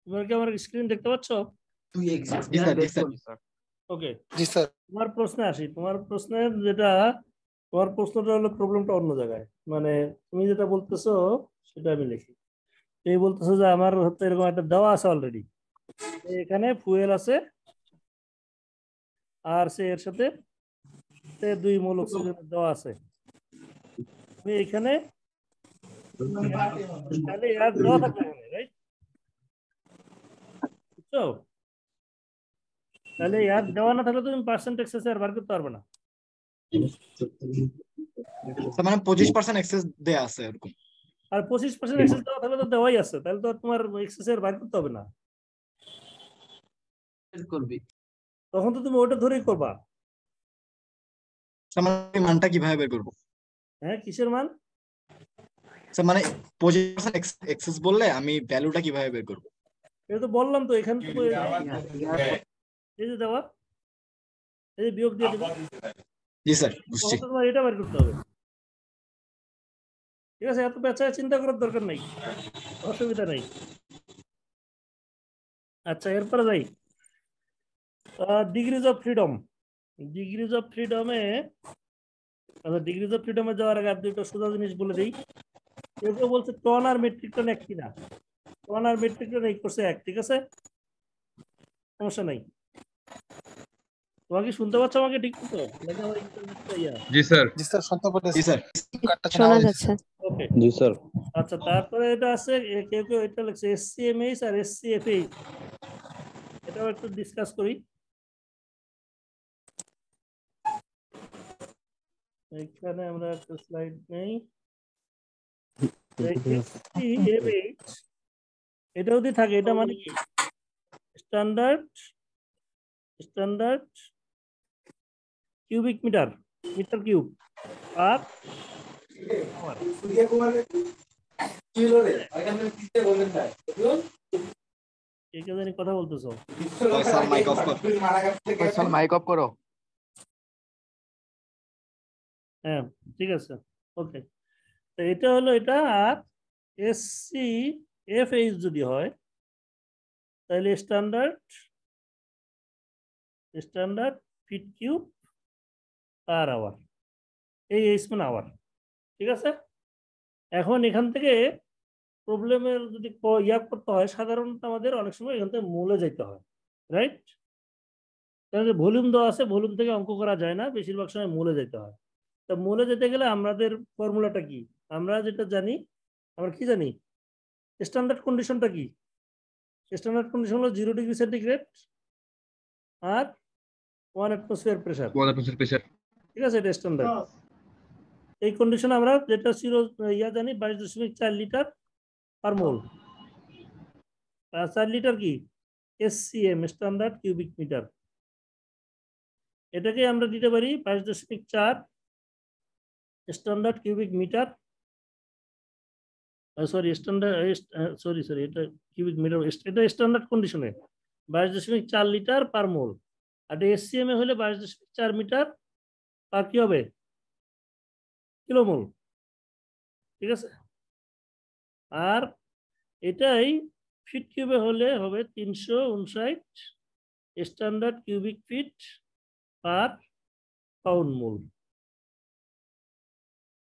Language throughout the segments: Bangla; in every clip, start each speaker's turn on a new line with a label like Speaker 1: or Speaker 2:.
Speaker 1: তোমরা কি আমার স্ক্রিন দেখতে পাচ্ছ?
Speaker 2: জি স্যার, জি স্যার।
Speaker 1: ওকে,
Speaker 3: জি স্যার।
Speaker 1: তোমার প্রশ্নে আসি। তোমার প্রশ্নের যেটা, তোমার প্রশ্নটা হলো প্রবলেমটা অন্য জায়গায়। মানে তুমি যেটা বলতেছো সেটা আমি লিখি। এই বলতেছো যে আমার হচ্ছে এরকম একটা দেওয়া আছে অলরেডি, এখানে ফুয়েল আছে আর সে এর সাথে 2 মোল অক্সিজেন দেওয়া আছে। তুমি এখানে তাহলে এয়ার দেওয়া থাকবে এখানে, রাইট? বুঝছো? তাহলে এয়ার দেওয়া না থাকলে তুমি পার্সেন্ট এক্সেস এয়ার বার করতে পারবে না।
Speaker 2: তার মানে 25% এক্সেস দেয়া আছে এরকম।
Speaker 1: আর 25% এক্সেস দেওয়া থাকলে তো দেওয়াই আছে, তাহলে তো আর তোমার এক্সেস এয়ার বার করতে হবে না।
Speaker 4: করবি
Speaker 1: তখন তো তুমি ওটা ধরেই করবা।
Speaker 2: তার মানে মানটা কিভাবে বের করবো?
Speaker 1: হ্যাঁ, কিসের মান?
Speaker 2: স্যার মানে 25% এক্সেস বললে আমি ভ্যালুটা কিভাবে বের করবো?
Speaker 1: এটা তো বললাম তো, এখান থেকে এই যে দেওয়া, এই যে বিয়োগ দিয়ে দেবে,
Speaker 2: জি স্যার, বুঝছি।
Speaker 1: তখন তো তোমার এটা বার করতে হবে। ঠিক আছে, এত পেঁচায় চিন্তা করার দরকার নেই, অসুবিধা নেই। আচ্ছা, এরপরে যাই degrees of freedom. Degrees of ফ্রিডমে, আচ্ছা ডিগ্রিজ অফ ফ্রিডমে যাওয়ার আগে আর দুটো সোজা জিনিস বলে দিই। কেউ বলছে টন আর মেট্রিক টন এক কিনা। টন আর মেট্রিক টন এই করছে এক, ঠিক আছে, সমস্যা নাই। তোমাকে শুনতে পাচ্ছ আমাকে ঠিক মতো নাকি আমার ইন্টারনেটটা ইয়া?
Speaker 5: জি স্যার।
Speaker 3: জি স্যার, শুনতে
Speaker 2: জি
Speaker 3: পাচ্ছি।
Speaker 2: স্যার।
Speaker 6: শোনা যাচ্ছে।
Speaker 1: ওকে,
Speaker 5: জি স্যার।
Speaker 1: আচ্ছা তারপরে এটা আছে, কেউ কেউ এটা লিখছে এসসিএমএইচ আর এসসিএফএইচ, এটাও একটু ডিসকাস করি। এখানে আমরা একটা স্লাইড নেই। এসসিএমএইচ এটা যদি থাকে, এটা মানে কি? Standard cubic meter, meter cube আর কে জানি কথা বলতেছো?
Speaker 2: ফয়সাল মাইক অফ কর।
Speaker 4: ফয়সাল মাইক অফ করো।
Speaker 1: হ্যাঁ, ঠিক আছে, ওকে। তো এটা হলো এটা। আর এসসি এফএইচ যদি হয় তাহলে standard feet cube per hour, এই এইচ মানে আওয়ার, ঠিক আছে। এখন এখান থেকে প্রবলেমের যদি ইয়া করতে হয়, সাধারণত আমাদের অনেক সময় এখান থেকে মোলে যেতে হয়, রাইট? কারণ ভলিউম দেওয়া আছে, ভলিউম থেকে অঙ্ক করা যায় না, বেশিরভাগ সময় মোলে যেতে হয়। তা মোলে যেতে গেলে আমাদের ফর্মুলাটা কি? আমরা যেটা জানি, আমরা কি জানি, স্ট্যান্ডার্ড কন্ডিশনটা কি? স্ট্যান্ডার্ড কন্ডিশন হলো 0 ডিগ্রি সেন্টিগ্রেড আর 1 অ্যাটমসফিয়ার প্রেসার,
Speaker 5: প্রেসার।
Speaker 1: ঠিক আছে, এটা স্ট্যান্ডার্ড। এই কন্ডিশনে আমরা যেটা ছিল ইয়া জানি 22.4 লিটার পার মোল। 4 লিটার কি? SCM, standard cubic metre. এটাকে আমরা দিতে পারি 22.4 standard cubic metre, sorry standard, sorry এটা কিউবিক মিটার, এটা স্ট্যান্ডার্ড কন্ডিশনে 22.4 লিটার পার মোল। আর এসসিএম এ হলে 22.4 মিটার পার কি হবে? কিলোমোল, ঠিক আছে। আর এটাই ফিট কিউবে হলে হবে 359 standard cubic feet per pound mole.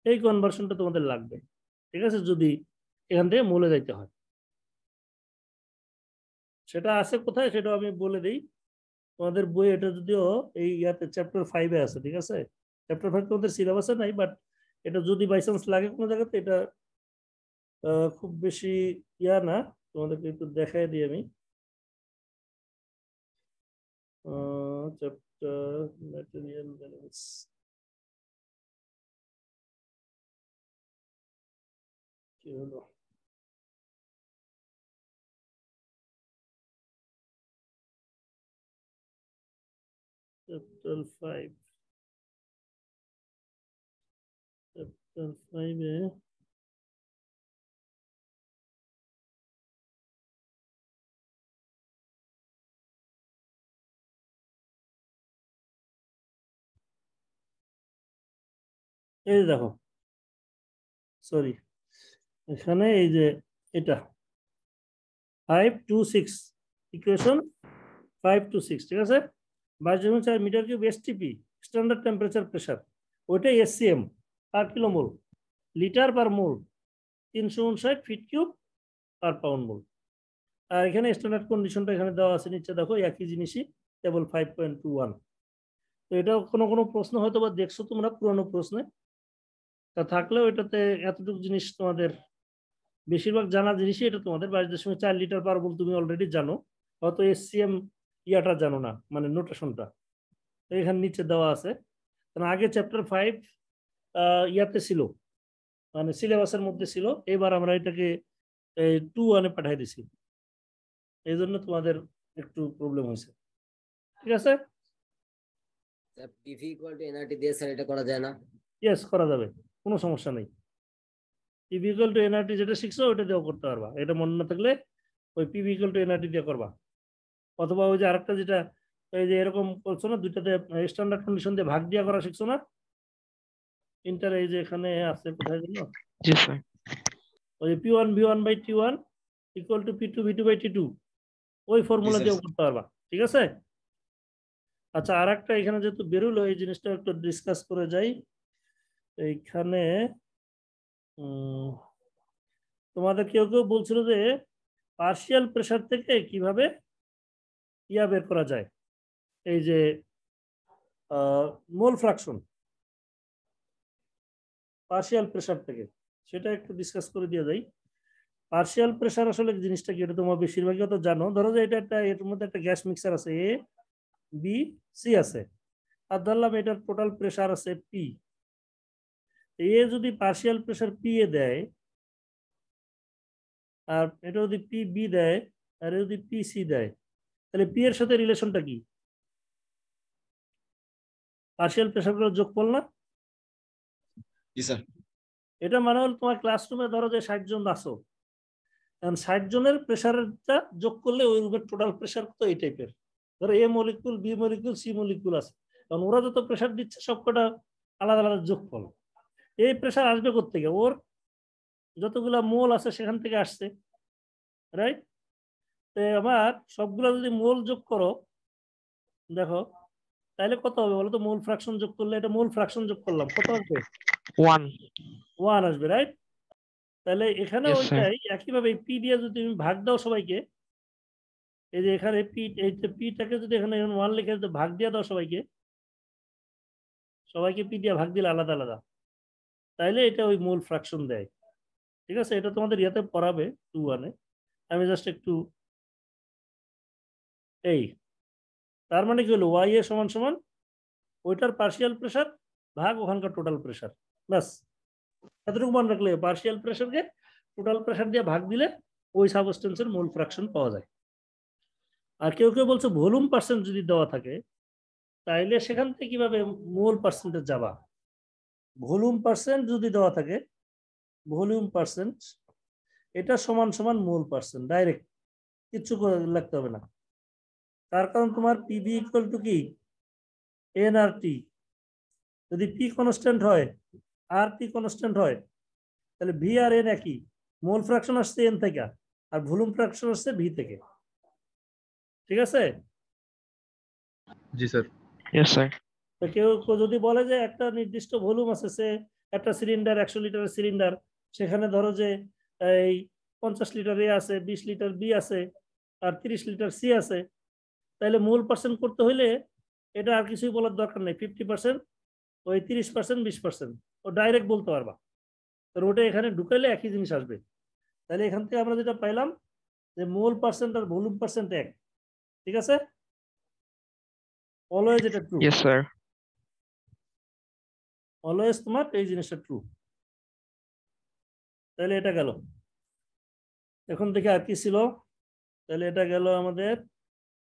Speaker 1: এই কনভার্সনটা তোমাদের লাগবে, ঠিক আছে, যদি এখান থেকে মোলে যাইতে হয়। সেটা আছে কোথায় সেটা আমি বলে দিই। তোমাদের বই এটা যদিও এই ইয়াতে চ্যাপ্টার 5-এ আছে, ঠিক আছে। চ্যাপ্টার 5 তোমাদের সিলেবাসে নাই, বাট এটা যদি বাই চান্স লাগে কোনো জায়গাতে, এটা খুব বেশি ইয়া না, তোমাদেরকে একটু দেখাই দিই আমি। চ্যাপ্টার ম্যাটেরিয়াল ব্যালেন্স, কি হলো? চ্যাপ্টার 5, চ্যাপ্টার 5-এ এই যে দেখো, সরি, এখানে এই যে এটা 526 ইকুয়েশন 526 ঠিক আছে 22.4 metre cube STP standard temperature pressure ওইটাই SCM per kilomole litre per mole 359 feet cube per pound mole আর এখানে স্ট্যান্ডার্ড কন্ডিশনটা এখানে দেওয়া আছে নিচে দেখো একই জিনিসই টেবল 5.21 তো এটা কোনো প্রশ্ন হয়তো বা দেখছো তোমরা পুরনো প্রশ্নে তা থাকলেও এটাতে এতটুকু জিনিস তোমাদের বেশিরভাগ জানা জিনিসই এটা তোমাদের 22.4 লিটার পার মোল তুমি অলরেডি জানো হয়তো এসসিএম ইয়াটা জানো না মানে নোটেশনটা এখানে নিচে দেওয়া আছে কারণ আগে চ্যাপ্টার 5 ইয়াতে ছিল মানে সিলেবাসের মধ্যে ছিল এবার আমরা এটাকে 2-1 পাঠিয়ে দিছি এই জন্য তোমাদের একটু প্রবলেম হয়েছে ঠিক আছে
Speaker 3: পিভি ইকুয়াল টু এনআরটি দিয়ে স্যার এটা করা যায় না
Speaker 1: ইয়েস করা যাবে কোনো সমস্যা নেই পিভি ইকুয়াল টু এনআরটি যেটা শিখছো ওটা দিয়েও করতে পারবা এটা মনে না থাকলে ওই পিভি ইকুয়াল টু এনআরটি দিয়ে করবা অথবা ওই যে আরেকটা যেটা এই যে এরকম করছো না দুইটাতে স্ট্যান্ডার্ড কন্ডিশন দিয়ে ভাগ দিয়া করা শিখছো না ইন্টার এই যে এখানে আছে কোথায় গেল
Speaker 4: জি স্যার
Speaker 1: ওই p1 v1 by t1 equal to p2 v2 by t2 ওই ফর্মুলা দিয়েও করতে পারবা ঠিক আছে আচ্ছা আর একটা এখানে যেহেতু বেরোলো এই জিনিসটা একটু ডিসকাস করে যাই এইখানে তোমাদের কেউ কেউ বলছিল যে পার্শিয়াল প্রেসার থেকে কিভাবে ইয়া বের করা যায় এই যে মোল ফ্র্যাকশন পার্শিয়াল প্রেসার থেকে সেটা একটু ডিসকাস করে দিয়ে যাই পার্শিয়াল প্রেসার আসলে জিনিসটা কি এটা তোমরা বেশিরভাগই তো জানো ধরো যে এটা একটা এর মধ্যে একটা গ্যাস মিক্সার আছে এ বি সি আছে আর ধরলাম এটার টোটাল প্রেসার আছে পি এ যদি পার্শিয়াল প্রেসার পি এ দেয় আর এটা যদি পি বি দেয় আর যদি পি সি দেয় তাহলে পি এর সাথে রিলেশনটা কি পার্শিয়াল প্রেসারগুলো যোগফল না
Speaker 2: জি স্যার
Speaker 1: এটা মানে হল তোমার ক্লাসরুমে ধরো যে 60 জন আছো কারণ 60 জনের প্রেসারটা যোগ করলে ওই রুমের টোটাল প্রেসার তো এই টাইপের ধরো A molecule B molecule C molecule আছে কারণ ওরা যত প্রেসার দিচ্ছে সবকটা আলাদা আলাদা যোগফল এই প্রেসার আসবে কোত্থেকে ওর যতগুলা মোল আছে সেখান থেকে আসছে রাইট তো আবার সবগুলা যদি মোল যোগ করো দেখো তাহলে কত হবে বলো তো মোল ফ্র্যাকশন যোগ করলে এটা মোল ফ্র্যাকশন যোগ করলাম কত আসবে 1 আসবে রাইট তাহলে এখানে
Speaker 4: Yes, sir.
Speaker 1: ওইটাই একইভাবে পি দিয়ে যদি তুমি ভাগ দাও সবাইকে এই যে এখানে পি এই যে পিটাকে যদি এখানে 1 লিখে যদি ভাগ দিয়ে দাও সবাইকে পি দিয়ে ভাগ দিলে আলাদা আলাদা তাইলে এটা ওই মোল ফ্র্যাকশন দেয় ঠিক আছে এটা তোমাদের ইয়াতে পড়াবে 2-1 আমি জাস্ট একটু এই তার মানে কি হলো ওয়াই এ সমান সমান ওইটার পার্শিয়াল প্রেসার ভাগ ওখানকার টোটাল প্রেসার ব্যাস এতটুকু মনে রাখলে পার্শিয়াল প্রেসারকে টোটাল প্রেসার দিয়ে ভাগ দিলে ওই সাবস্টেন্সের মোল ফ্র্যাকশন পাওয়া যায় আর কেউ কেউ বলছে ভলিউম পার্সেন্ট যদি দেওয়া থাকে তাইলে সেখান থেকে কিভাবে মোল পার্সেন্টেজ যাবা ভলিউম পার্সেন্ট যদি দেওয়া থাকে ভলিউম পার্সেন্ট এটা সমান সমান মোল পার্সেন্ট ডাইরেক্ট কিচ্ছু লিখতে হবে না তার কারণ তোমার পিবি ইকুয়াল টু কি এন আর টি যদি পি কনস্ট্যান্ট হয় আর টি কনস্ট্যান্ট হয় তাহলে ভি আর এন একই মোল ফ্র্যাকশন আসছে এন থেকে আর ভলিউম ফ্র্যাকশন আসছে ভি থেকে ঠিক আছে
Speaker 2: জি স্যার
Speaker 4: Yes, sir.
Speaker 1: তো কেউ যদি বলে যে একটা নির্দিষ্ট ভলিউম আছে সে একটা সিলিন্ডার 100 লিটারের সিলিন্ডার সেখানে ধরো যে এই 50 লিটার এ আছে 20 লিটার বি আছে আর 30 লিটার সি আছে তাহলে মোল পার্সেন্ট করতে হইলে এটা আর কিছুই বলার দরকার নেই 50% ওই 30% 20% ও ডাইরেক্ট বলতে পারবা তো ওটা এখানে ঢুকাইলে একই জিনিস আসবে তাহলে এখান থেকে আমরা যেটা পাইলাম যে মোল পার্সেন্ট আর ভলিউম পার্সেন্ট এক ঠিক আছে অলওয়েজ এটা ট্রু
Speaker 4: Yes, sir.
Speaker 1: অলওয়েজ তোমার এই জিনিসটা ট্রু তাহলে এটা গেল এখন দেখি আর কি ছিল তাহলে এটা গেল আমাদের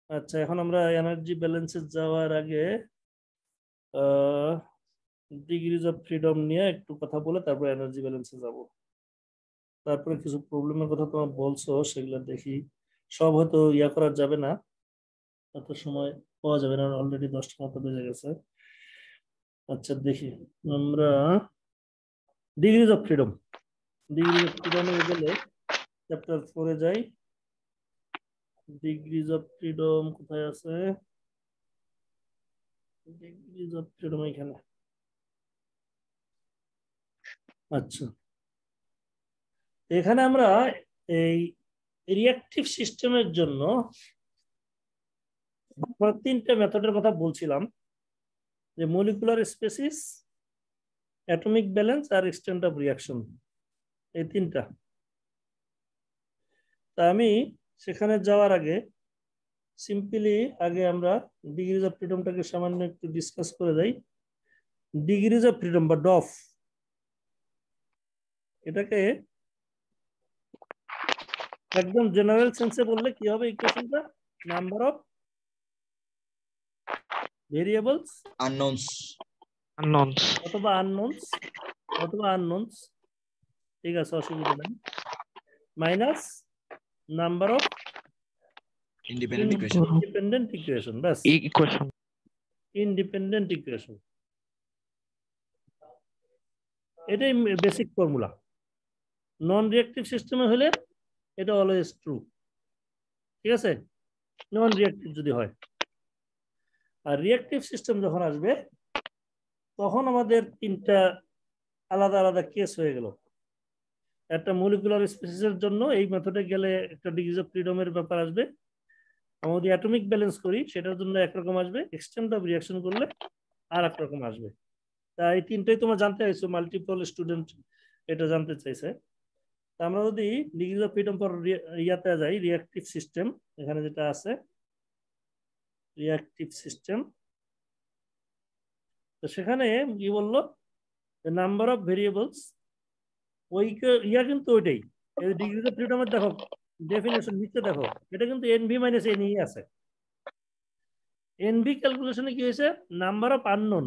Speaker 1: আচ্ছা এখন আমরা এনার্জি ব্যালেন্সে যাওয়ার আগে ডিগ্রিজ অফ ফ্রিডম নিয়ে একটু কথা বলে তারপর এনার্জি ব্যালেন্সে যাব তারপরে কিছু প্রবলেমের কথা তোমার বলছো সেগুলো দেখি সব হয়তো ইয়া করা যাবে না এত সময় পাওয়া যাবে না অলরেডি 10টা মতো বেজে গেছে আচ্ছা দেখি আমরা ডিগ্রিজ অফ ফ্রিডমে গেলে চ্যাপ্টার 4 যাই ডিগ্রিজ অফ ফ্রিডম কোথায় আছে? ডিগ্রিজ অফ ফ্রিডম এখানে। আচ্ছা, এখানে আমরা এই রিঅ্যাকটিভ সিস্টেমের জন্য তিনটা মেথডের কথা বলছিলাম, যে মলিকুলার স্পেসিস, অ্যাটমিক ব্যালেন্স আর এক্সটেন্ট অফ রিয়াকশন, এই তিনটা। তা আমি সেখানে যাওয়ার আগে সিম্পলি আগে আমরা ডিগ্রিজ অফ ফ্রিডমটাকে সামান্য একটু ডিসকাস করে দেই। ডিগ্রিজ অফ ফ্রিডম বা ডফ, এটাকে একদম জেনারেল সেন্সে বললে কি হবে ইকুয়েশনটা? নাম্বার অফ ভেরিয়েবলস
Speaker 2: unknowns
Speaker 1: অথবা আননোনস, ঠিক আছে, অসুবিধা নেই, minus number of
Speaker 2: independent equation
Speaker 1: independent equation. ব্যাস,
Speaker 4: ইকুয়েশন।
Speaker 1: ইন্ডিপেন্ডেন্ট ইকুয়েশন, এটাই বেসিক ফর্মুলা। নন রিঅ্যাকটিভ সিস্টেমে হলে এটা অলওয়েজ ট্রু, ঠিক আছে, নন রিঅ্যাকটিভ যদি হয়। আর রিঅ্যাকটিভ সিস্টেম যখন আসবে তখন আমাদের তিনটা আলাদা আলাদা কেস হয়ে গেল। একটা মলিকুলার স্পেসিসের জন্য এই মেথডে গেলে একটা ডিগ্রিজ অফ ফ্রিডমের ব্যাপার আসবে। আমরা যদি অ্যাটমিক ব্যালেন্স করি সেটার জন্য একরকম আসবে, এক্সটেন্ট অফ রিয়াকশন করলে আর এক রকম আসবে। তা এই তিনটাই তোমার জানতে চাইছো, মাল্টিপল স্টুডেন্ট এটা জানতে চাইছে। তা আমরা যদি ডিগ্রিজ অফ ফ্রিডম ফর ইয়াতে যাই, রিঅ্যাকটিভ সিস্টেম, এখানে যেটা আছে রিঅ্যাকটিভ সিস্টেম, তো সেখানে কি বললো, নাম্বার অফ ভেরিয়েবলস, ওই ইয়া কিন্তু ওইটাই ডিগ্রিজ অফ ফ্রিডমের। দেখো ডেফিনেশন নিচে দেখো, এটা কিন্তু এনভি মাইনাস এনই আছে। এনভি ক্যালকুলেশনে কি হয়েছে, নাম্বার অফ আননোন,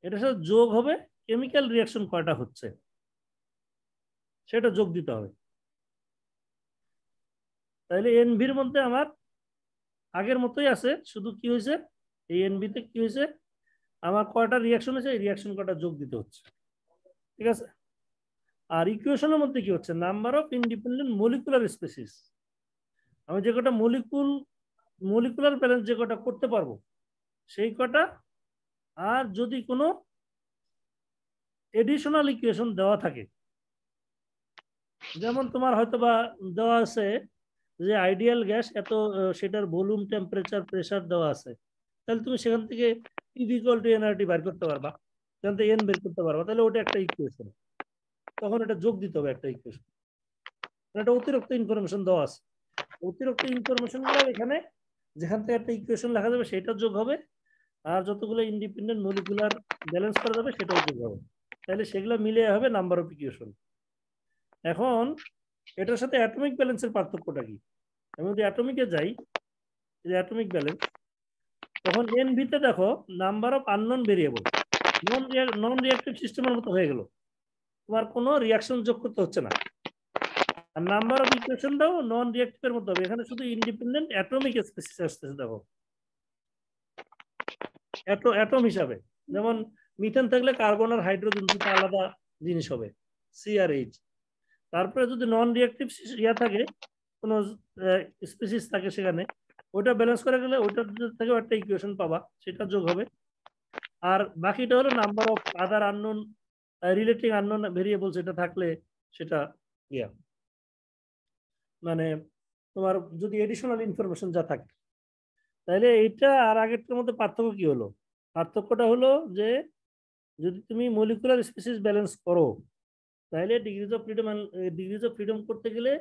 Speaker 1: এটার সাথে যোগ হবে কেমিক্যাল রিয়াকশন কয়টা হচ্ছে সেটা যোগ দিতে হবে। তাহলে এনভির মধ্যে আমার আগের মতোই আছে, শুধু কি হয়েছে, এই এনভিতে কি হয়েছে, আমার কয়টা রিয়াকশন হয়েছে, এই রিয়াকশন কয়টা যোগ দিতে হচ্ছে, ঠিক আছে। আর ইকুয়েশনের মধ্যে কি হচ্ছে, number of independent molecular species, আমি যে কটা মলিকুলার ব্যালেন্স যে কটা করতে পারবো সেই কটা, আর যদি কোনো এডিশনাল ইকুয়েশন দেওয়া থাকে, যেমন তোমার হয়তো বা দেওয়া আছে যে আইডিয়াল গ্যাস এত, সেটার ভলিউম, টেম্পারেচার, প্রেসার দেওয়া আছে, তাহলে তুমি সেখান থেকে P = nRT বের করতে পারবা, সেখান থেকে n বের করতে পারবা, তাহলে ওটা একটা ইকুয়েশন, তখন এটা যোগ দিতে হবে একটা ইকুয়েশন। এটা অতিরিক্ত ইনফরমেশন দেওয়া আছে, অতিরিক্ত ইনফরমেশন গুলো এখানে যেখান থেকে একটা ইকুয়েশন লেখা যাবে সেটা যোগ হবে, আর যতগুলো ইন্ডিপেন্ডেন্ট মলিকুলার ব্যালেন্স করা যাবে সেটাও যোগ হবে, তাহলে সেগুলো মিলে হবে নাম্বার অফ ইকুয়েশন। এখন এটার সাথে অ্যাটমিক ব্যালেন্সের পার্থক্যটা কি? আমি যদি অ্যাটমিকে যাই, অ্যাটমিক ব্যালেন্স, তখন এনভিতে দেখো number of unknown variable, non reactive সিস্টেমের মতো হয়ে গেল, তোমার কোনো রিয়াকশন যোগ করতে হচ্ছে না। আর নাম্বার অফ ইকুয়েশনটাও নন রিঅ্যাকটিভের মতো হবে, এখানে শুধু ইন্ডিপেন্ডেন্ট অ্যাটমিক স্পেসিস আসতেছে। দেখো অ্যাটম হিসাবে, যেমন মিথেন থাকলে কার্বন আর হাইড্রোজেন দুটো আলাদা জিনিস হবে, সি আর এইচ। তারপরে যদি নন রিঅ্যাকটিভ ইয়া থাকে, কোনো স্পেসিস থাকে সেখানে, ওটা ব্যালেন্স করে গেলে ওটার থেকেও একটা ইকুয়েশন পাবা, সেটা যোগ হবে। আর বাকিটা হলো number of other unknown relating unknown variables, এটা থাকলে সেটা ইয়া, মানে তোমার যদি এডিশনাল ইনফরমেশন যা থাকে। তাহলে এইটা আর আগেরটার মধ্যে পার্থক্য কি হলো? পার্থক্যটা হলো যে যদি তুমি মলিকুলার স্পেসিস ব্যালেন্স করো, তাহলে ডিগ্রিজ অফ ফ্রিডম করতে গেলে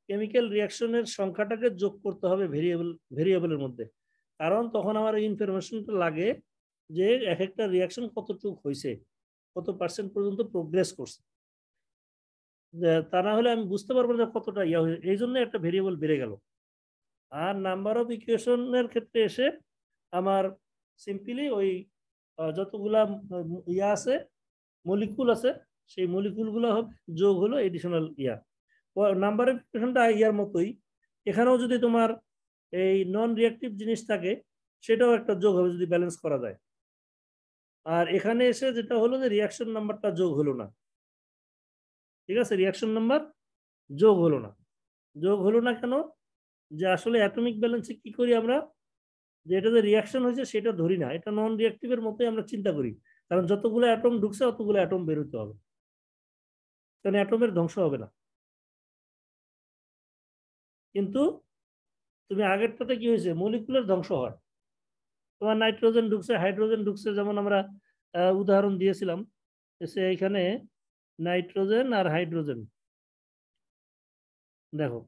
Speaker 1: কেমিক্যাল রিয়াকশনের সংখ্যাটাকে যোগ করতে হবে ভেরিয়েবলের মধ্যে, কারণ তখন আমার এই ইনফরমেশনটা লাগে যে এক একটা রিয়াকশন কতটুকু হয়েছে, কত পার্সেন্ট পর্যন্ত প্রোগ্রেস করছে, তা না হলে আমি বুঝতে পারবো না কতটা ইয়া হয়েছে, এই জন্য একটা ভেরিয়েবল বেড়ে গেল। আর নাম্বার অফ ইকুয়েশনের ক্ষেত্রে এসে আমার সিম্পলি ওই যতগুলা ইয়া আছে, মলিকুল আছে, সেই মলিকুলগুলো হবে যোগ হলো এডিশনাল ইয়া। নাম্বার অফ ইকুয়েশনটা ইয়ার মতোই, এখানেও যদি তোমার এই নন রিঅ্যাকটিভ জিনিস থাকে সেটাও একটা যোগ হবে যদি ব্যালেন্স করা যায়। আর এখানে এসে যেটা হলো যে রিয়াকশন নাম্বারটা যোগ হলো না, ঠিক আছে, রিয়াকশন নাম্বার যোগ হলো না। যোগ হলো না কেন? যে আসলে অ্যাটমিক ব্যালেন্সে কি করি আমরা, যে এটা যে রিয়াকশন হয়েছে সেটা ধরি না, এটা নন রিয়াক্টিভের মতোই আমরা চিন্তা করি, কারণ যতগুলো অ্যাটম ঢুকছে অতগুলো অ্যাটম বেরোতে হবে, কারণ অ্যাটমের ধ্বংস হবে না। কিন্তু তুমি আগেরটাতে কি হয়েছে, মলিকুলার ধ্বংস হয়। তোমার নাইট্রোজেন ঢুকছে, হাইড্রোজেন ঢুকছে, যেমন আমরা উদাহরণ দিয়েছিলাম, এখানে নাইট্রোজেন আর হাইড্রোজেন, দেখো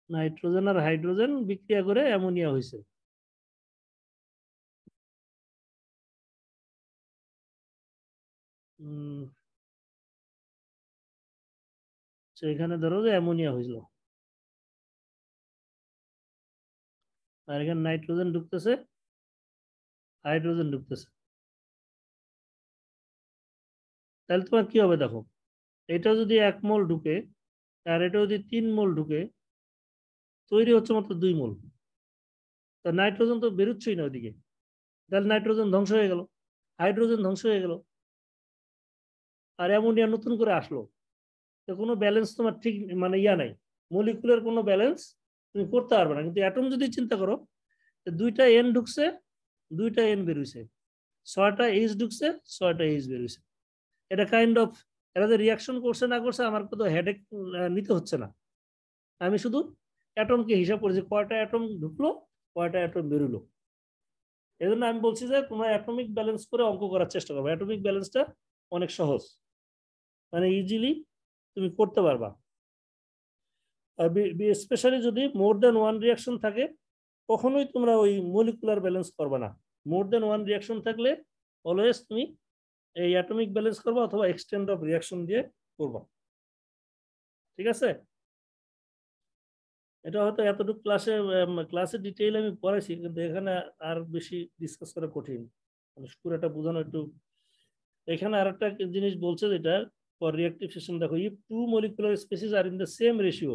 Speaker 1: নাইট্রোজেন আর হাইড্রোজেন বিক্রিয়া করে অ্যামোনিয়া হয়েছে। এখানে ধরো যে অ্যামোনিয়া হয়েছিল, আর এখানে নাইট্রোজেন ঢুকতেছে, হাইড্রোজেন ঢুকতেছে। তাহলে তোমার কি হবে দেখো, এটা যদি 1 মোল ঢুকে আর এটা যদি 3 মোল ঢুকে, তৈরি হচ্ছে মাত্র 2 মোল। তা নাইট্রোজেন তো বেরোচ্ছই না ওইদিকে, তাহলে নাইট্রোজেন ধ্বংস হয়ে গেল, হাইড্রোজেন ধ্বংস হয়ে গেল, আর অ্যামোনিয়া নতুন করে আসলো। তো কোনো ব্যালেন্স তোমার ঠিক মানে নাই, মলিকুলার কোনো ব্যালেন্স তুমি করতে পারবে না। কিন্তু অ্যাটম যদি চিন্তা করো, 2টা এন ঢুকছে, 2টা এন বেরোইছে, 6টা এইচ ঢুকছে, 6টা এইচ বেরোইছে। এটা কাইন্ড অফ, এরা যে রিয়াকশন করছে না করছে আমার কত হেডেক নিতে হচ্ছে না, আমি শুধু অ্যাটমকে হিসাব করেছি কয়টা অ্যাটম ঢুকলো, কয়টা অ্যাটম বেরোলো। এই জন্য আমি বলছি যে তোমরা অ্যাটমিক ব্যালেন্স করে অঙ্ক করার চেষ্টা করবে। অ্যাটমিক ব্যালেন্সটা অনেক সহজ, মানে ইজিলি তুমি করতে পারবা। আর স্পেশালি যদি মোর দেন 1 রিয়াকশন থাকে, কখনোই তোমরা ওই মলিকুলার ব্যালেন্স করবে না। মোর দেন 1 রিয়াকশন থাকলে অলওয়েজ তুমি এই অ্যাটমিক ব্যালেন্স করবা অথবা এক্সটেন্ড অফ রিয়াকশন দিয়ে করবা। ঠিক আছে, এটা হয়তো এতটুকু ক্লাসে ডিটেইল আমি পড়াইছি, কিন্তু এখানে আর বেশি ডিসকাস করা কঠিন, পুরোটা বোঝানো একটু। এখানে আর একটা জিনিস বলছে, যেটা ফর রিঅ্যাক্টিভ ফিশন, দেখো if 2 molecular species are in the same ratio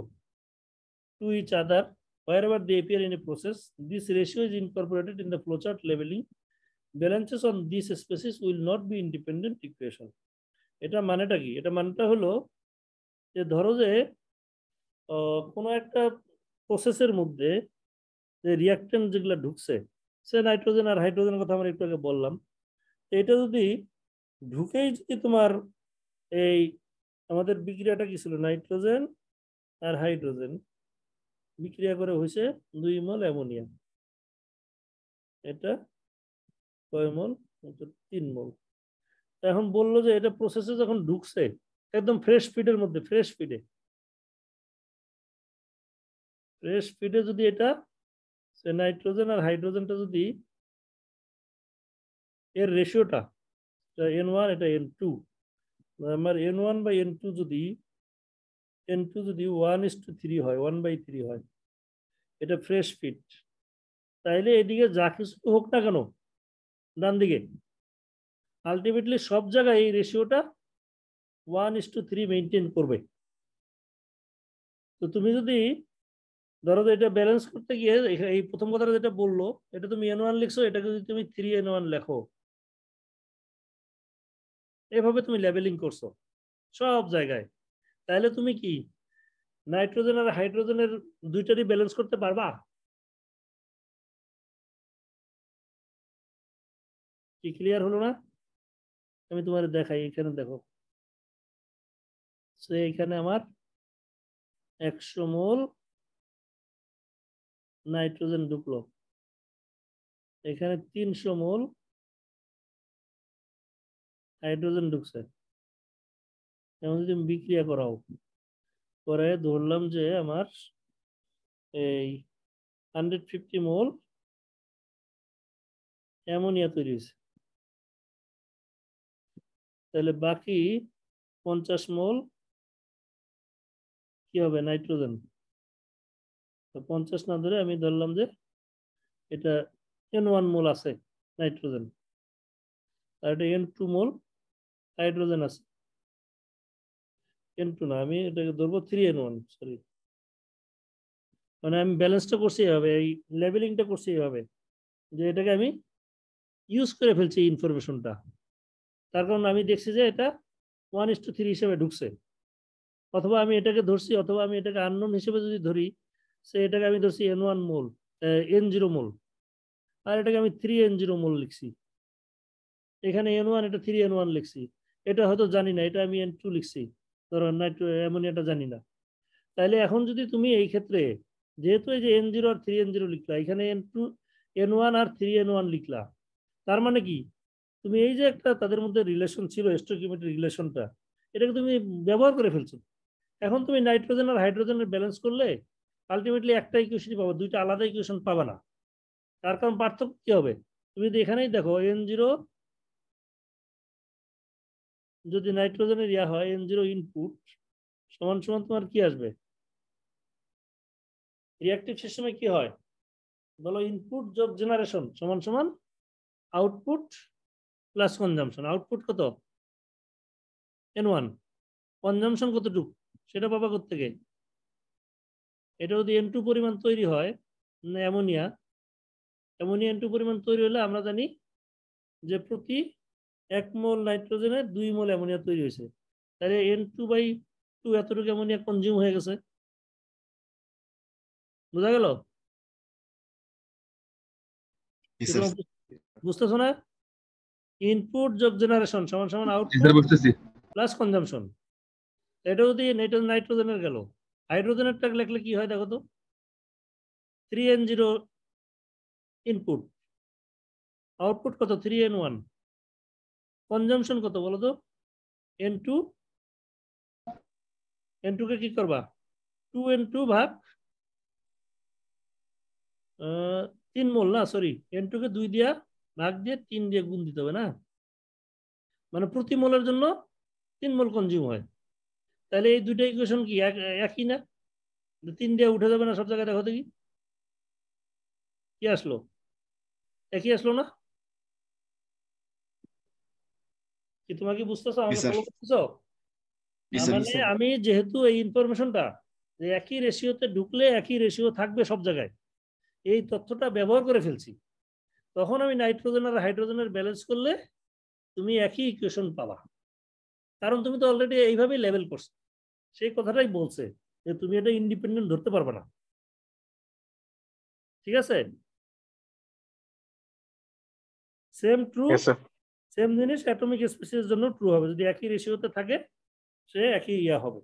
Speaker 1: to each other wherever they appear in a process, this ratio is incorporated in the flowchart labeling. Balances on these species will not be independent equation. এটা মানেটা কি? এটা মানেটা হলো যে ধরো যে কোনো একটা প্রসেসের মধ্যে যে রিঅ্যাকট্যান্ট যেগুলো ঢুকছে, সে নাইট্রোজেন আর হাইড্রোজেনের কথা আমরা একটু আগে বললাম, এটা যদি ঢুকেই যদি তোমার এই আমাদের বিক্রিয়াটা কি ছিল, নাইট্রোজেন আর হাইড্রোজেন বিক্রিয়া করে হয়েছে 2 মোল অ্যামোনিয়া, এটা কয় মোল, 3 মোল। এখন বললো যে এটা প্রসেসে যখন ঢুকছে একদম ফ্রেশ ফিডের মধ্যে, ফ্রেশ ফিডে যদি এটা নাইট্রোজেন আর হাইড্রোজেনটা যদি এর রেশিওটা n1 এটা n2, আমার n1 বাই n2 যদি 1:3 হয়, 1/3 হয়, এটা ফ্রেশ ফিড, তাইলে এদিকে যা কিছু হোক না কেন ডান দিকে, আলটিমেটলি সব জায়গায় এই রেশিওটা 1:3 মেনটেন করবে। তো তুমি যদি ধরো এটা ব্যালেন্স করতে গিয়ে এই প্রথম কথাটা যেটা বললো, এটা তুমি n1 লিখছো, এটাকে যদি তুমি 3n1 লেখো, এভাবে তুমি লেবেলিং করছো সব জায়গায়, তাহলে তুমি কি নাইট্রোজেন আর হাইড্রোজেনের দুইটারই ব্যালেন্স করতে পারবা? কি ক্লিয়ার হলো না? আমি তোমার দেখাই, এখানে দেখো, এখানে আমার 100 মোল নাইট্রোজেন ঢুকলো, এখানে 300 মোল হাইড্রোজেন ঢুকছে। এমন যদি বিক্রিয়া করাও, করে ধরলাম যে আমার এই 150 মোল অ্যামোনিয়া তৈরি হয়েছে, তাহলে বাকি 50 মোল কি হবে, নাইট্রোজেন। 50 না ধরে আমি ধরলাম যে এটা n1 মোল আছে নাইট্রোজেন, আর এটা n2 মোল হাইড্রোজেন আছে। n2 না, আমি এটাকে ধরবো 3n1, সরি, মানে আমি ব্যালেন্সটা করছি এইভাবে, এই লেবেলিংটা করছি এইভাবে যে এটাকে আমি ইউজ করে ফেলছি ইনফরমেশনটা, তার কারণ আমি দেখছি যে এটা 1:3 হিসেবে ঢুকছে, অথবা আমি এটাকে ধরছি, অথবা আমি এটাকে আননোন হিসেবে যদি ধরি, সে এটাকে আমি ধরছি N1 মোল N0 মোল, আর এটাকে আমি 3N0 মোল লিখছি। এখানে N1 এটা 3N1 লিখছি, এটা হয়তো জানি না, এটা আমি N2 লিখছি, ধরো অ্যামোনিয়াটা জানি না। তাহলে এখন যদি তুমি এই ক্ষেত্রে যেহেতু এই যে N0 আর 3N0 লিখলা, এখানে N1 আর 3N1 লিখলা, তার মানে কি তুমি এই যে একটা তাদের মধ্যে রিলেশন ছিল, স্টোকিওমেট্রিক রিলেশনটা, এটাকে তুমি ব্যবহার করে ফেলছো। এখন তুমি নাইট্রোজেন আর হাইড্রোজেনের ব্যালেন্স করলে আলটিমেটলি একটা ইকুয়েশনই পাবো, দুইটা আলাদা ইকুয়েশন পাবে না। তার কারণ পার্থক্য কি হবে, তুমি যদি এখানেই দেখো N0 যদি নাইট্রোজেনের ইয়া হয়, N0 ইনপুট সমান সমান তোমার কি আসবে, রিঅ্যাক্টিভ সিস্টেমে কি হয় বলো, ইনপুট যোগ জেনারেশন সমান সমান আউটপুট প্লাস কনজাম্পশন। আউটপুট কত N1, কনজাম্পশন কতটুকু সেটা পাবা কোত্থেকে, এটা যদি N2 পরিমাণ তৈরি হয় অ্যামোনিয়া, N2 পরিমাণ তৈরি হলে আমরা জানি যে প্রতি 1 মোল নাইট্রোজেনে 2 মোল অ্যামোনিয়া তৈরি হয়েছে, তাহলে N2/2 এতটুকু অ্যামোনিয়া কনজিউম হয়ে গেছে। বোঝা গেল?
Speaker 2: জি স্যার।
Speaker 1: বুঝতেছো না? ইনপুট যোগ জেনারেশন সমান সমান
Speaker 5: জি
Speaker 1: আউটপুট
Speaker 5: স্যার বুঝতেছি।
Speaker 1: Plus consumption. এটা যদি নাইট্রোজেনের গেল, হাইড্রোজেনেরটা লিখলে কি হয় দেখো তো, 3N0 ইনপুট, আউটপুট কত 3N1, কনজাম্পশন কত বলো তো N2, N2 কে কি করবা 2N2 ভাগ 3 মোল, না সরি N2 কে 2 দিয়া ভাগ দিয়ে 3 দিয়ে গুণ দিতে হবে না, মানে প্রতি মোলের জন্য 3 মোল কনজিউম হয়। তাহলে এই দুইটা ইকুয়েশন কি একই না? 3 দিয়ে উঠে যাবে না সব জায়গায়, দেখো দেখি কি আসলো, একই আসলো না? কি তোমার কি বুঝতেছো,
Speaker 2: জি
Speaker 1: আমাকে
Speaker 2: স্যার।
Speaker 1: ফলো করতেছো?
Speaker 2: জি স্যার।
Speaker 1: মানে আমি যেহেতু এই ইনফরমেশনটা যে একই রেশিওতে ঢুকলে একই রেশিও থাকবে সব জায়গায়, এই তথ্যটা ব্যবহার করে ফেলছি, তখন আমি নাইট্রোজেন আর হাইড্রোজেনের ব্যালেন্স করলে তুমি একই ইকুয়েশন পাবা, কারণ তুমি তো অলরেডি এইভাবেই লেভেল করছো। সেই কথাটাই বলছে যে তুমি এটা ইন্ডিপেন্ডেন্ট ধরতে পারবে না। ঠিক আছে, সেম ট্রু, সেম জিনিস অ্যাটমিক স্পিসিসের জন্য ট্রু হবে, যদি একই রেশিওতে থাকে সে একই ইয়া হবে।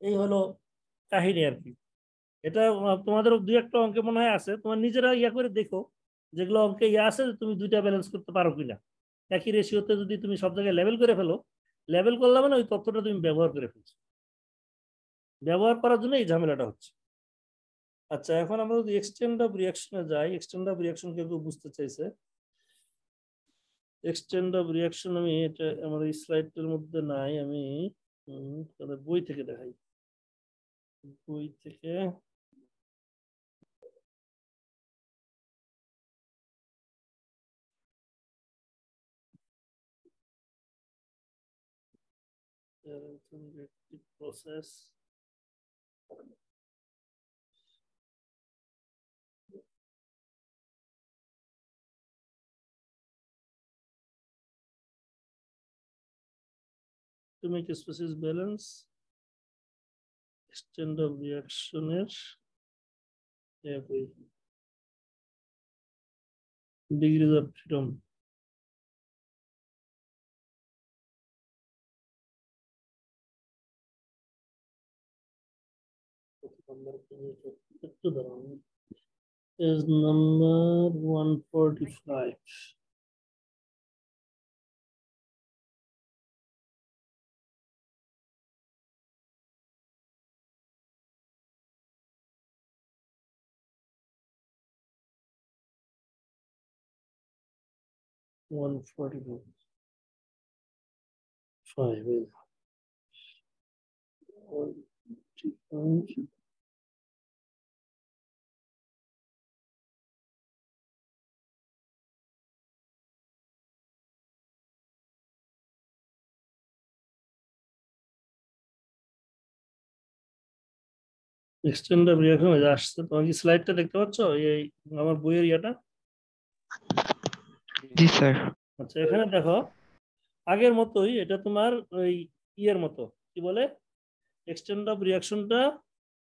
Speaker 1: এই হলো কাহিনী আর কি। এটা তোমাদের 2-1টা অঙ্কে মনে হয় আছে, তোমার নিজেরা ইয়া করে দেখো যেগুলো অঙ্কে ইয়া আছে তুমি দুইটা ব্যালেন্স করতে পারো কিনা। একই রেশিওতে যদি তুমি সব জায়গায় লেভেল করে ফেলো, লেভেল করলে মানে ওই তথ্যটা তুমি ব্যবহার করে ফেলছো, ব্যবহার করার জন্য এই ঝামেলাটা হচ্ছে। আচ্ছা, এখন আমরা যদি এক্সটেন্ড অফ রিয়াকশনে যাই, এক্সটেন্ড অফ রিয়াকশন কেউ বুঝতে চাইছে, এক্সটেন্ড অফ রিয়াকশন আমি এটা আমার এই স্লাইডটার মধ্যে নাই, আমি তাহলে বই থেকে দেখাই, বই থেকে process to make a species balance, extent of reaction degrees of freedom. Is number 145. Extent of reaction আসছে, তোমার কি স্লাইডটা দেখতে পাচ্ছ এই আমার বইয়ের ইয়াটা?
Speaker 4: জি স্যার।
Speaker 1: আচ্ছা, এখানে দেখো আগের মতোই এটা তোমার ওই ইয়ের মতো, কি বলে এক্সটেন্ড অফ রিয়াকশনটা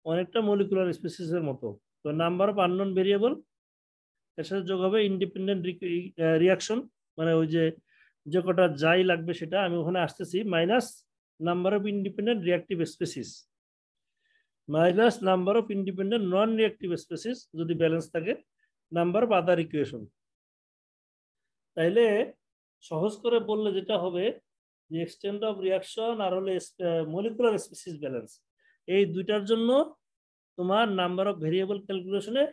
Speaker 1: অনেকটা মলিকুলার স্পিসিসের মতো। তো নাম্বার অফ আননোন ভেরিয়েবল এর সাথে যোগ হবে ইন্ডিপেন্ডেন্ট রিয়াকশন, মানে ওই যে কটা যাই লাগবে সেটা আমি ওখানে আসতেছি, minus number of independent reactive species minus number of independent non reactive species যদি ব্যালেন্স থাকে, নাম্বার অফ আদার ইকুয়েশন। তাইলে সহজ করে বললে যেটা হবে যে এক্সটেন্ট অফ রিয়াকশন আর হলে মলিকুলার স্পিসিস ব্যালেন্স, এই দুইটার জন্য তোমার নাম্বার অফ ভেরিয়েবল ক্যালকুলেশনে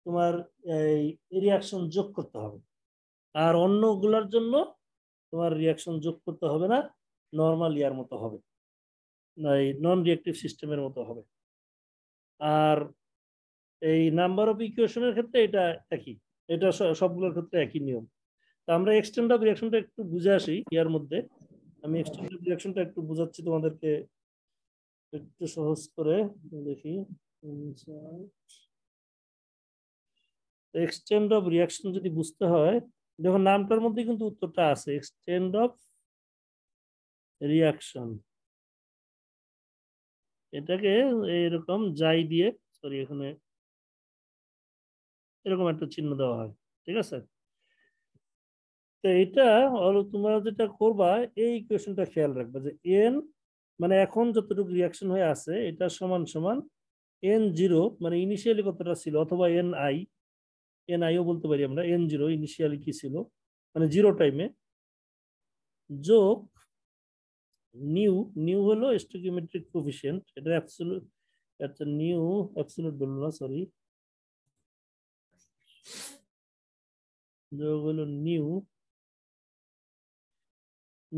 Speaker 1: তোমার এই রিয়াকশন যোগ করতে হবে, আর অন্যগুলোর জন্য তোমার রিয়াকশন যোগ করতে হবে না, নর্মাল ইয়ার মতো হবে, এই নন রিয়াক্টিভ সিস্টেমের মতো হবে। আর এই নাম্বার অফ ইকুয়েশনের ক্ষেত্রে এটা একই, এটা সবগুলোর ক্ষেত্রে একই নিয়ম। তো আমরা এক্সটেন্ট অফ রিয়াকশনটা একটু বুঝে আসি ইয়ার মধ্যে। আমি এক্সটেন্ট অফ রিয়াকশনটা একটু বুঝাচ্ছি তোমাদেরকে একটু সহজ করে দেখি। এক্সটেন্ট অফ রিয়াকশন যদি বুঝতে হয়, দেখো নামটার মধ্যে কিন্তু উত্তরটা আছে, এক্সটেন্ট অফ রিয়াকশন। এটাকে এরকম যাই দিয়ে, সরি এখানে এরকম একটা চিহ্ন দেওয়া হয়, ঠিক আছে। তো এটা তোমরা যেটা করবা, এই ইকুয়েশনটা খেয়াল রাখবা যে এন মানে এখন যতটুকু রিয়াকশন হয়ে আছে এটা সমান সমান n0, মানে ইনিশিয়ালি কতটা ছিল, অথবা ni ও বলতে পারি আমরা, n0 ইনিশিয়ালি কি ছিল মানে জিরো টাইমে, যোগ নিউ হলো স্টকিওমেট্রিক কোএফিশিয়েন্ট, এটা অ্যাবসলিউট, আচ্ছা নিউ অ্যাবসলিউট বলবো না, সরি, যোগ হলো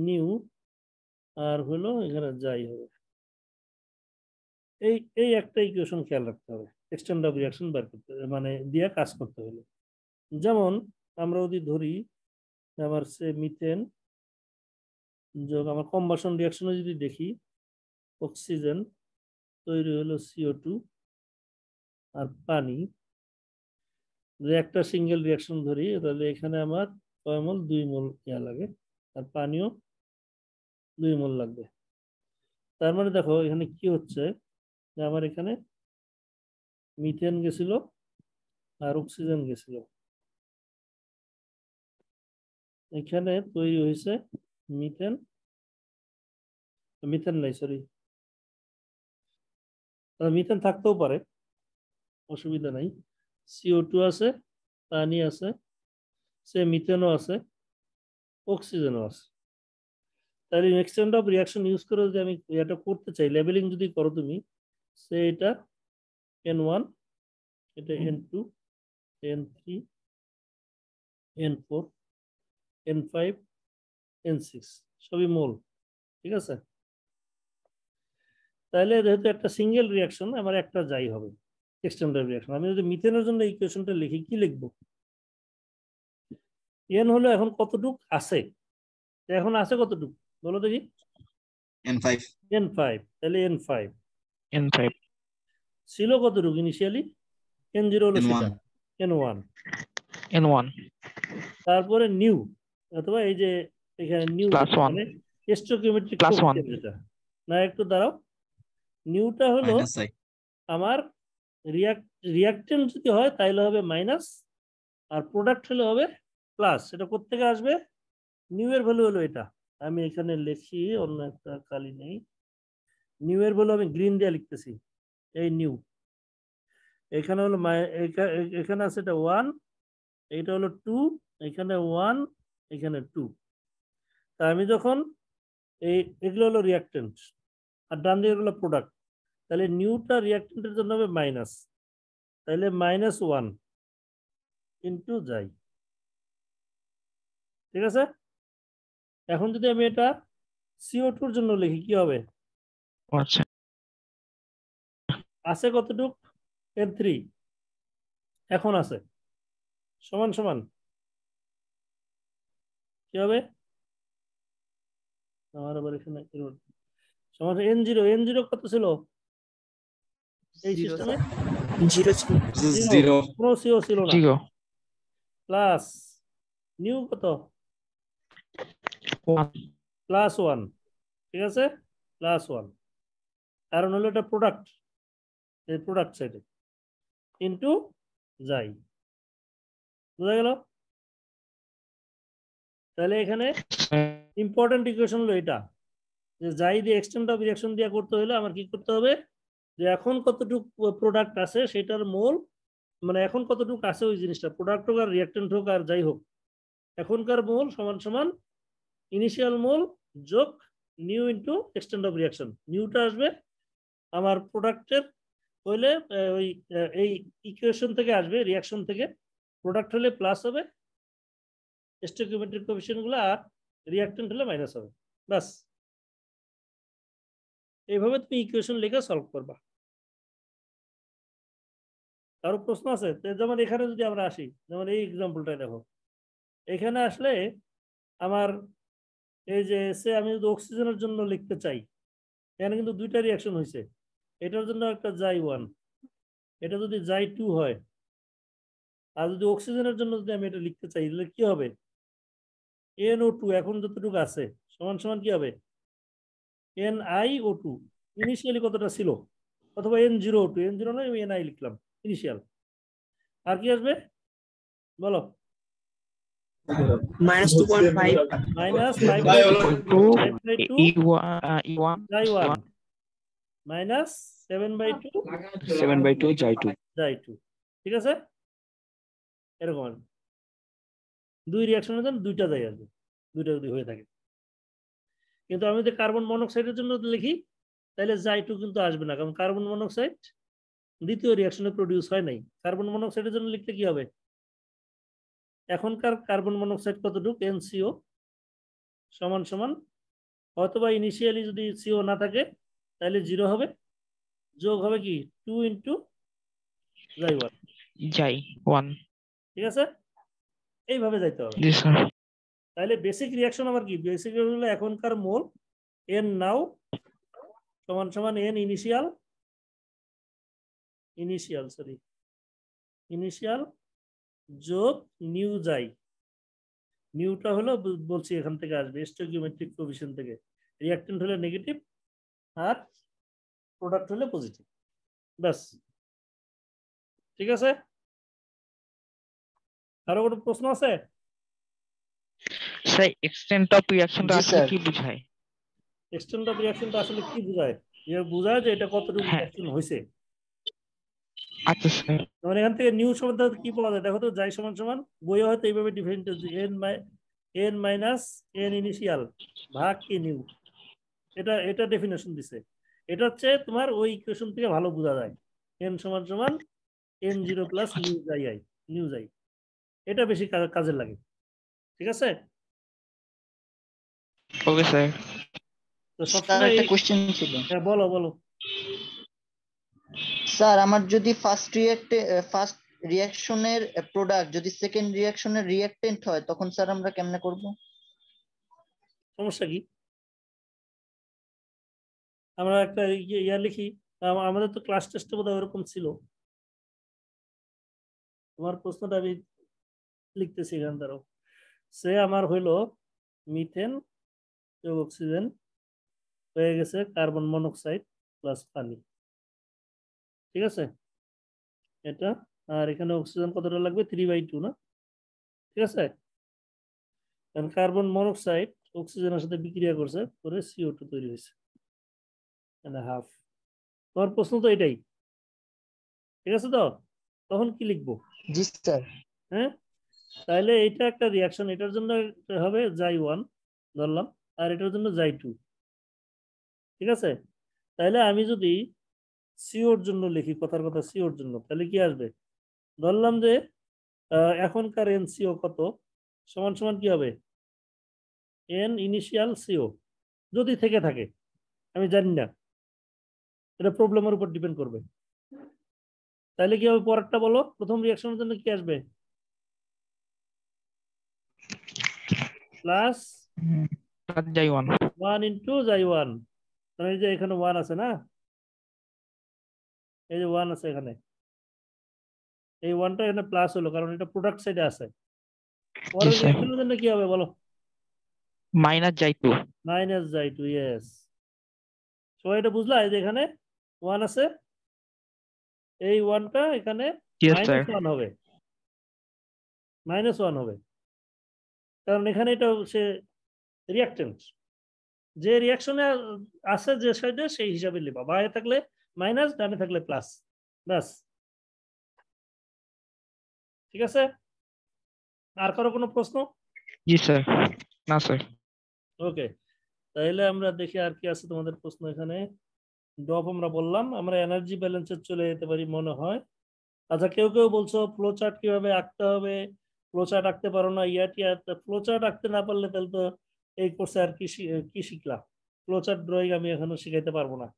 Speaker 1: নিউ আর হলো এখানে যাই হবে। এই একটা ইকুয়েশন খেয়াল রাখতে হবে এক্সটেন্ট অফ রিয়াকশন বের করতে, মানে দিয়ে কাজ করতে হলে। যেমন আমরা যদি ধরি আমার সে মিথেন যোগ আমার কম্বাসন রিয়াকশনে যদি দেখি, অক্সিজেন তৈরি হলো CO2 আর পানি, যে একটা সিঙ্গেল রিয়াকশন ধরি, তাহলে এখানে আমার কয় মোল, 2 মোল ইয়া লাগে, আর পানিও 2 মোল লাগবে। তার মানে দেখো এখানে কি হচ্ছে, যে আমার এখানে মিথেন গেছিল আর অক্সিজেন গেছিল, এখানে তৈরি হয়েছে মিথেন নাই, সরি, মিথেন থাকতেও পারে, অসুবিধা নাই, CO2 আছে, পানি আছে, সে মিথেনও আছে, অক্সিজেনও আছে। তাহলে এক্সটেন্ট অফ রিয়াকশন ইউজ করে যদি আমি এটা করতে চাই, লেবেলিং যদি করো তুমি, সে এটা N1, এটা N2, N3, N4, N5, N6 সবই মোল, ঠিক আছে। তাহলে যেহেতু একটা সিঙ্গেল রিয়াকশন, আমার একটা যাই হবে এক্সটেন্ট অফ রিয়াকশন। আমি যদি মিথেনের জন্য ইকুয়েশনটা লিখি, কি লিখবো, এন হলো এখন কতটুক আছে, এখন আছে কতটুক বলো দেখি,
Speaker 2: N5
Speaker 1: তাহলে
Speaker 4: N5
Speaker 1: ছিল কতটুকু ইনিশিয়ালি, N0 হলো সেটা,
Speaker 4: N1
Speaker 1: তারপরে নিউ, অথবা এই যে এখানে নিউ মানে স্টোকিওমেট্রিক কোএফিশিয়েন্ট যেটা, না একটু দাঁড়াও, নিউটা হলো আমার রিয়াক্টেন্ট যদি হয় তাহলে হবে মাইনাস, আর প্রোডাক্ট হলে হবে প্লাস। সেটা কোত্থেকে আসবে, নিউ এর ভ্যালু হলো এটা, আমি এখানে লিখি, অন্য একটা কালি নেই, নিউ এর ভ্যালু আমি গ্রিন দিয়ে লিখতেছি, এই নিউ এখানে হলো এখানে আছে এটা 1, এইটা হলো 2, এখানে 1, এখানে 2। তা আমি যখন এগুলো হলো রিয়াক্টেন্ট আর ডান দিকে হলো প্রোডাক্ট, তাহলে নিউটা রিয়াক্টেন্টের জন্য হবে মাইনাস, তাহলে -1 ইন্টু যাই, ঠিক আছে। এখন যদি আমি এটা CO2 জন্য লিখি কি হবে,
Speaker 4: আচ্ছা
Speaker 1: আছে কতটুক, N3 এখন আছে, সমান সমান কি হবে, আমার আবার এখানে সমান N0 কত ছিল এই সিস্টেমে, 0 কোনো CO ছিল না, প্লাস নিউ কত, +1, ঠিক আছে, +1, কারণ হলো এটা প্রোডাক্ট, এই প্রোডাক্ট সাইডে ইনটু যাই, বুঝা গেল? তাহলে এখানে ইম্পর্টেন্ট ইকুয়েশন হলো এটা, যে যাই দিয়ে এক্সটেন্ট অফ রিঅ্যাকশন দিয়ে করতে হলে আমার কি করতে হবে, যে এখন কতটুকু প্রোডাক্ট আছে সেটার মোল, মানে এখন কতটুকু আছে ওই জিনিসটা, প্রোডাক্ট হোক আর রিঅ্যাক্টেন্ট হোক আর যাই হোক, এখনকার মোল সমান সমান ইনিশিয়াল মোল যোগ nu into extent of reaction. নিউটা আসবে আমার প্রোডাক্টের হইলে ওই এই ইকুয়েশন থেকে আসবে, রিঅ্যাকশন থেকে। প্রোডাক্ট হলে প্লাস হবে স্টকিওমেট্রিক কোএফিসিয়েন্টগুলো, আর রিঅ্যাক্টেন্ট হলে মাইনাস হবে। বাস, এইভাবে তুমি ইকুয়েশন লিখে সলভ করবা। কারো প্রশ্ন আছে? যেমন এখানে যদি আমরা আসি, যেমন এই এক্সাম্পলটা দেখো, এখানে আসলে আমার এই যে আমি যদি অক্সিজেনের জন্য লিখতে চাই, এখানে কিন্তু দুইটা রিঅ্যাকশন হয়েছে, এটার জন্য একটা জাই 1, এটা যদি জাই 2 হয়, আর যদি অক্সিজেনের জন্য যদি আমি এটা লিখতে চাই, তাহলে কি হবে, NO2 এখন যতটুকু আছে সমান সমান কি হবে, NiO2 ইনিশিয়ালি কতটা ছিল, অথবা N0O2, N0 নয় আমি Ni লিখলাম ইনিশিয়াল। আর কি আসবে বলো?
Speaker 5: minus 2.5
Speaker 1: মাইনাস
Speaker 4: E1
Speaker 1: মাইনাস 7/2
Speaker 2: 7/2 যাই 2।
Speaker 1: যাই 2, ঠিক আছে? এরকম আসবে, দুই রিঅ্যাকশনের জন্য দুইটা যাই আসবে, দুইটা যদি হয়ে থাকে। কিন্তু আমি যদি কার্বন মনোক্সাইডের জন্য লিখি, তাহলে যাই 2 কিন্তু আসবে না, কারণ কার্বন মনোক্সাইড দ্বিতীয় রিঅ্যাকশনে প্রডিউস হয় নাই। কার্বন মনোক্সাইডের জন্য লিখতে কি হবে, এখনকার কার্বন মনোক্সাইড কতটুকু, NCO সমান সমান, অথবা ইনিশিয়ালি যদি CO না থাকে তাহলে 0 হবে, যোগ হবে কি 2 ইন্টু যাই 1,
Speaker 4: যাই 1।
Speaker 1: ঠিক আছে? এইভাবে যাইতে হবে।
Speaker 4: জি স্যার।
Speaker 1: তাহলে বেসিক রিঅ্যাকশন আবার কি, বেসিক রিঅ্যাকশন হলো এখনকার মোল N নাও সমান সমান N ইনিশিয়াল যোগ নিউ যাই। নিউটা হলো বলছি এখান থেকে আসবে স্টকিওমেট্রিক কোএফিসিয়েন্ট থেকে, রিঅ্যাক্টেন্ট হলে নেগেটিভ আর প্রোডাক্ট হলে পজিটিভ। ব্যাস, ঠিক আছে? আরো কোনো প্রশ্ন আছে?
Speaker 4: স্যার এক্সটেন্ট অফ রিঅ্যাকশনটা
Speaker 2: জি,
Speaker 4: আসলে
Speaker 2: স্যার।
Speaker 4: কি বোঝায়?
Speaker 1: এক্সটেন্ট অফ রিঅ্যাকশনটা আসলে কি বোঝায়? বোঝায় যে এটা কতটুকু
Speaker 4: হ্যাঁ।
Speaker 1: রিঅ্যাকশন হয়েছে।
Speaker 4: আচ্ছা স্যার।
Speaker 1: মানে এখান থেকে নিউ শব্দ কি পাওয়া যায় দেখো তো, যাই সমান সমান বইয়ে হয়তো এইভাবে define N minus N initial ভাগ কি নিউ, এটা ডেফিনেশন দিছে। এটা হচ্ছে তোমার ওই ইকুয়েশন থেকে ভালো বোঝা যায়, N সমান সমান N0 প্লাস নিউ যাই, এটা বেশি কাজে লাগে। ঠিক আছে?
Speaker 4: Okay sir.
Speaker 1: তো
Speaker 6: স্যার
Speaker 1: সবসময়
Speaker 6: একটা কোশ্চেন ছিল।
Speaker 1: হ্যাঁ, বলো।
Speaker 6: স্যার আমার যদি ফার্স্ট রিঅ্যাকশনের প্রোডাক্ট যদি সেকেন্ড রিঅ্যাকশনের রিঅ্যাক্টেন্ট হয়, তখন স্যার আমরা কেমনে করব?
Speaker 1: সমস্যা কি? আমরা একটা ইয়া লিখি, আমাদের তো ক্লাস টেস্টে বোধহয় ওরকম ছিল। তোমার প্রশ্নটা আমি লিখতেছি এখান দ্বারা, সে আমার হইলো মিথেন যোগ অক্সিজেন হয়ে গেছে কার্বন মনোক্সাইড প্লাস পানি, ঠিক আছে? এটা আর এখানে অক্সিজেন কতটা লাগবে, 3/2 না? ঠিক আছে? কারণ কার্বন মনোক্সাইড অক্সিজেনের সাথে বিক্রিয়া করছে করে CO2 তৈরি হয়েছে, মানে হাফ। তোমার প্রশ্ন তো এটাই, ঠিক আছে? তো তখন কি লিখবো?
Speaker 6: জি স্যার।
Speaker 1: হ্যাঁ, তাহলে এটা একটা রিয়াকশন, এটার জন্য হবে যাই 1 ধরলাম, আর এটার জন্য যাই 2, ঠিক আছে? তাহলে আমি যদি সিওর জন্য লিখি, কথার কথা সিওর জন্য, তাহলে কি আসবে, ধরলাম যে এখনকার NCO কত সমান সমান কি হবে, N ইনিশিয়াল CO, যদি থেকে থাকে, আমি জানি না, এটা প্রবলেমের উপর ডিপেন্ড করবে। তাহলে কি হবে পরেরটা বলো, প্রথম রিয়াকশনের জন্য কি আসবে, প্লাস
Speaker 4: যাই 1।
Speaker 1: 1 ইন্টু যাই 1, মানে এই যে এখানে 1 আছে না, এই যে 1 আছে এখানে, এই 1টা এখানে প্লাস হলো কারণ এটা প্রোডাক্ট সাইডে আছে। পরের রিঅ্যাকশনের জন্য কি হবে বলো,
Speaker 4: মাইনাস যাই 2।
Speaker 1: মাইনাস যাই 2, ইয়েস। সবাই এটা বুঝলা, এই যে এখানে 1 আছে, এই ওয়ানটা এখানে
Speaker 4: Yes, sir.
Speaker 1: -1 হবে, -1 হবে, কারণ এখানে এটা সে রিঅ্যাকটেন্ট, যে রিঅ্যাকশনে আছে যে সাইডে সেই হিসাবে লিখবা, বাইরে থাকলে মাইনাস, ডানে থাকলে প্লাস, ব্যাস। ঠিক আছে, আর কারো কোনো প্রশ্ন?
Speaker 4: জি স্যার। না স্যার।
Speaker 1: ওকে, তাহলে আমরা দেখি আর কি আছে তোমাদের প্রশ্ন। এখানে ড্রপ আমরা বললাম, আমরা এনার্জি ব্যালেন্সে চলে যেতে পারি মনে হয়। আচ্ছা, কেউ কেউ বলছো ফ্লো চার্ট কিভাবে আঁকতে হবে, ফ্লো চার্ট আঁকতে পারো না, ফ্লো চার্ট আঁকতে না পারলে তাহলে তো এই কোর্সে আর কি শিখলাম? ফ্লো চার্ট ড্রয়িং আমি এখনো শিখাইতে পারবো না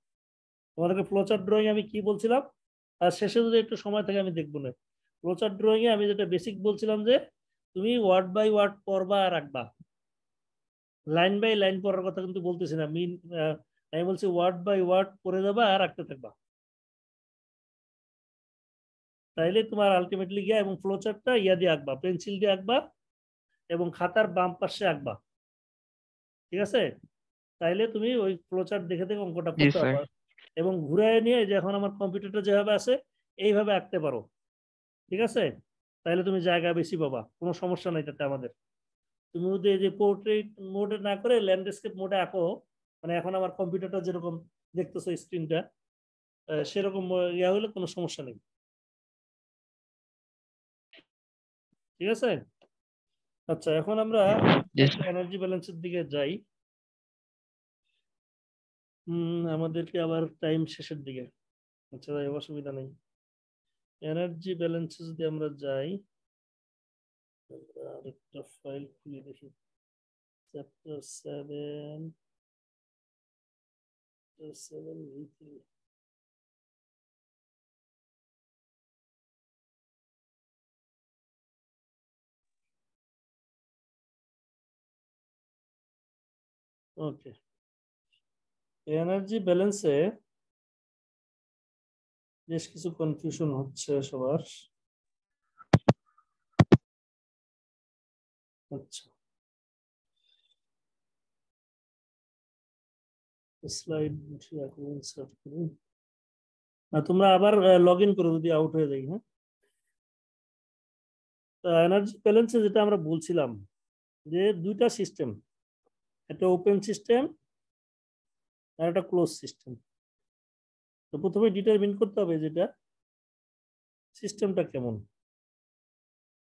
Speaker 1: তোমাদেরকে। ফ্লো চার্ট ড্রয়িং আমি কি বলছিলাম, আর শেষে যদি একটু সময় থাকে আমি দেখবো না। ফ্লো চার্ট ড্রয়িং এ আমি যেটা বেসিক বলছিলাম যে তুমি ওয়ার্ড বাই ওয়ার্ড পড়বা আর রাখবা, লাইন বাই লাইন পড়ার কথা কিন্তু বলতেছি না। আমি বলছি ওয়ার্ড বাই ওয়ার্ড পড়ে যাবা আর রাখতে থাকবা, তাইলে তোমার আলটিমেটলি গিয়া, এবং ফ্লো চার্টটা ইয়া দিয়ে আঁকবা, পেন্সিল দিয়ে আঁকবা এবং খাতার বাম পাশে আঁকবা। ঠিক আছে, তাইলে তুমি ওই ফ্লো চার্ট দেখে দেখে অঙ্কটা
Speaker 4: জি
Speaker 1: করতে
Speaker 4: স্যার।
Speaker 1: পারবা, এবং ঘুরায় নিয়ে যে এখন আমার কম্পিউটারটা যেভাবে আছে এইভাবে আঁকতে পারো। ঠিক আছে, তাইলে তুমি জায়গা বেশি পাবা, কোনো সমস্যা নাই তাতে আমাদের। তুমি যদি এই যে পোর্ট্রেট মোডে না করে ল্যান্ডস্কেপ মোডে আঁকো, মানে এখন আমার কম্পিউটারটা যেরকম দেখতেছো স্ক্রিনটা, সেরকম ইয়া হলে কোনো সমস্যা নেই। ঠিক আছে, আচ্ছা এখন আমরা
Speaker 4: জি স্যার।
Speaker 1: এনার্জি ব্যালেন্সের দিকে যাই। আমাদেরকে আবার টাইম শেষের দিকে, আচ্ছা ভাই অসুবিধা নেই। এনার্জি ব্যালেন্সে যদি আমরা যাই, আরেকটা ফাইল খুলে দেখি, চ্যাপ্টার 7 V3। ওকে, এনার্জি ব্যালেন্সে বেশ কিছু কনফিউশন হচ্ছে সবার। আচ্ছা, স্লাইড ইনসার্ট করি, তোমরা আবার লগ ইন করো যদি আউট হয়ে যায়। হ্যাঁ, এনার্জি ব্যালেন্সে যেটা আমরা বলছিলাম যে দুইটা সিস্টেম, একটা ওপেন সিস্টেম আর একটা ক্লোজ সিস্টেম। তো প্রথমে ডিটারমিন করতে হবে যেটা সিস্টেমটা কেমন।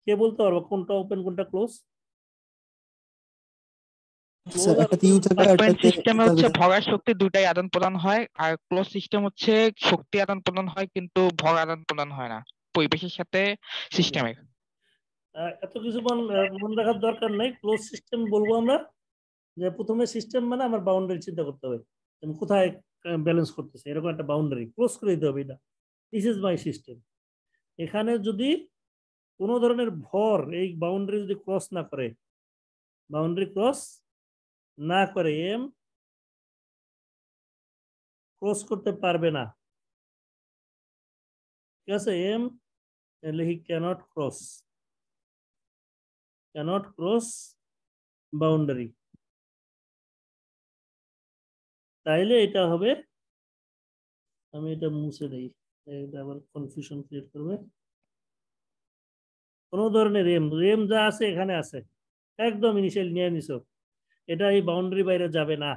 Speaker 1: কে বলতে পারবো কোনটা ওপেন কোনটা ক্লোজ?
Speaker 4: ওপেন সিস্টেমে হচ্ছে ভর আর শক্তি দুটাই আদান প্রদান হয়, আর ক্লোজ সিস্টেম হচ্ছে শক্তি আদান প্রদান হয় কিন্তু ভর আদান প্রদান হয় না পরিবেশের সাথে সিস্টেমের।
Speaker 1: এত কিছু মনে রাখার দরকার নেই। ক্লোজ সিস্টেম বলবো আমরা যে প্রথমে সিস্টেম মানে আমার বাউন্ডারি চিন্তা করতে হবে, আমি কোথায় ব্যালেন্স করতেছি, এরকম একটা বাউন্ডারি ক্লোজ করে দিতে হবে, এটা দিস ইজ মাই সিস্টেম। এখানে যদি কোনো ধরনের ভর এই বাউন্ডারি যদি ক্রস না করে, বাউন্ডারি ক্রস না করে, এম ক্রস করতে পারবে না। ঠিক আছে, এম লিখি ক্যানট ক্রস বাউন্ডারি, তাইলে এটা হবে, আমি এটা মুছে দিই, এটা আবার কনফিউশন ক্রিয়েট করবে। কোন ধরনের রেম যা আছে এখানে আছে, একদম ইনিশিয়াল নিয়ে নিছো, এটা এই বাউন্ডারি বাইরে যাবে না,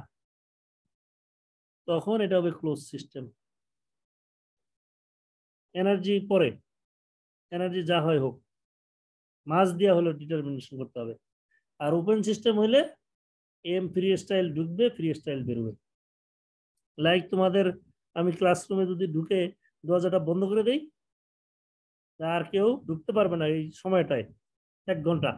Speaker 1: তখন এটা হবে ক্লোজ সিস্টেম। এনার্জি পরে, এনার্জি যা হয় হোক, মাস দিয়া হলো ডিটারমিনেশন করতে হবে। আর ওপেন সিস্টেম হলে এম ফ্রি স্টাইল ঢুকবে, ফ্রি স্টাইল বেরোবে। লাইক তোমাদের আমি ক্লাসরুমে যদি ঢুকে দরজাটা বন্ধ করে দেই, আর কেউ ঢুকতে পারবে না এই সময়টায়, 1 ঘন্টা।